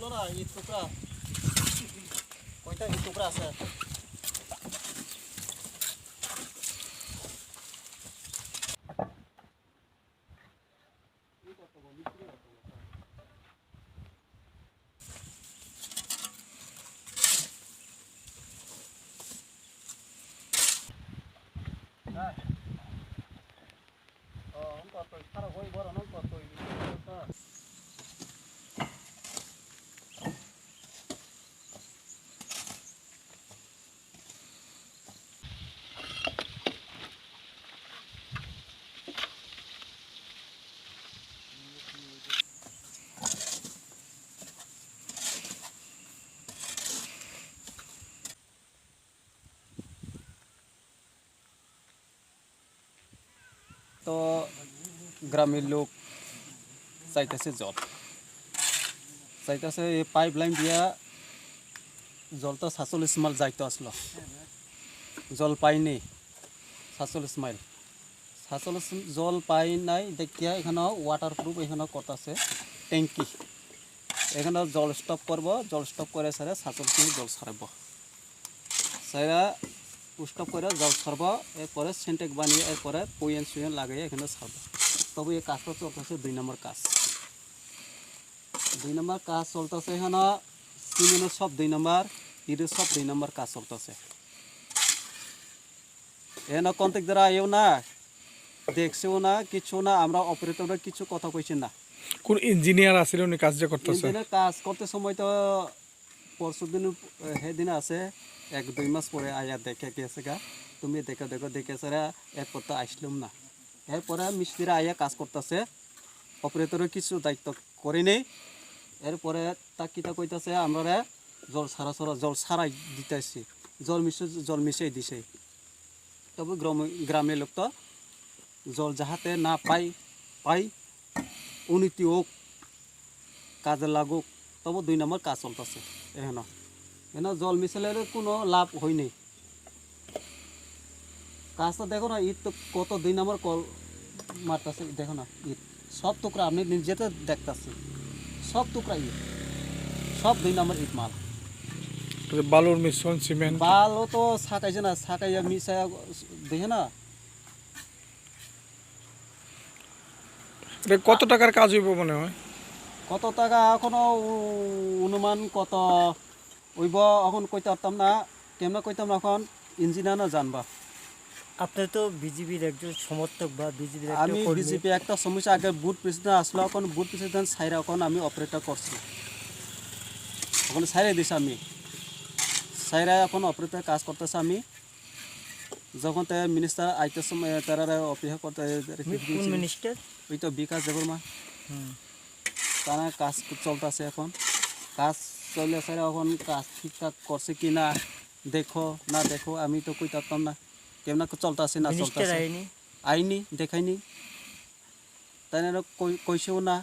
হলো না ইট টুকরা কয়টা ইট টুকরা আছে তো গ্রামের লোক চাইতেছে জল চাইতেছে এই পাইপ লাইন দিয়া জলটা 47 মাইল যাইতে আসলো জল পাইনি 47 মাইল 47 জল পাই নাই দেখিয়া এখানে ওয়াটারপ্রুফ এখানে করতেছে ট্যাঙ্কি এখানে জল স্টপ করব জল স্টপ করে সারে 47 মাইল জল ছাড়ব সারা স্টপ করে জল ছাড়ব এরপরে সেন্টেক বানিয়ে এরপরে পয়েন সুয়েন লাগিয়ে এখানে ছাড়ব তবে এই কাজটা চলতেছে 2 নম্বর কাজ 2 নম্বর কাজ চলতেছে এখানে সিমেন্টের সব 2 নম্বর ইটের সব 2 নম্বর কাজ চলতেছে এখানে কন্ট্রাক্ট দ্বারা আইও না দেখছেও না কিছু না আমরা অপারেটররা কিছু কথা কইছি না কোন ইঞ্জিনিয়ার আছিল উনি কাজটা করতেছে ইঞ্জিনিয়ার কাজ করতে সময় তো পরশুদিন সেদিন আছে 1-2 মাস পরে আয়া দেখে গেছে গা তুমি দেখে সারা এরপর তো আসলাম না এরপরে মিস্ত্রিরা আয়া কাজ করতেছে অপারেটরের কিছু দায়িত্ব করে নেই এরপরে তা কিতা কইতাছে আমরা জল ছাড়াই দিতেছি জল মিশাই দিছে তবে গ্রামের লোক তো জল যাহাতে না পাই উন্নতি হোক কাজে লাগুক তবে 2 নম্বর কাজ চলতেছে এখানে জল মিশালে কোনো লাভ হয়নি কাজটা দেখো না ইট তো কত 2 নম্বর কল মারতেছে দেখো না ইট সব টুকরা আপনি নিজেতে দেখতেছি সব টুকরা ইট সব 2 নম্বর ইট মাল বালুর মিশ্রণ সিমেন্ট বালু তো ছাকাইছে না ছাকাইয়া মিশাই দেখে না এটা কত টাকার কাজ হইব মনে হয় কত টাকা এখনো অনুমান কত হইব এখন কইতে পারতাম না কেমন কইতাম না এখন ইঞ্জিনিয়ার জানবা আপনি তো বিজেপির একজন সমর্থক বা বিজেপির আমি বিজেপি একটা সমস্যা আগে বুথ প্রেসিডেন্ট আসলো এখন বুথ প্রেসিডেন্ট সাইরা এখন আমি অপারেটর করছি এখন সাইরাই দিছি আমি সাইরা এখন অপারেটর কাজ করতেছে আমি যখন তাই মিনিস্টার আইতে সময় তারা অপেক্ষা করতে কোন মিনিস্টার ওই তো বিকাশ দেববর্মা তারা কাজ চলতেছে এখন কাজ চলে সাইরা এখন কাজ ঠিকঠাক করছে কি না দেখো আমি তো কইতে পারতাম না কেমন চলতেছে না চলতেছে আইনি দেখাইনি তাই কইছেও না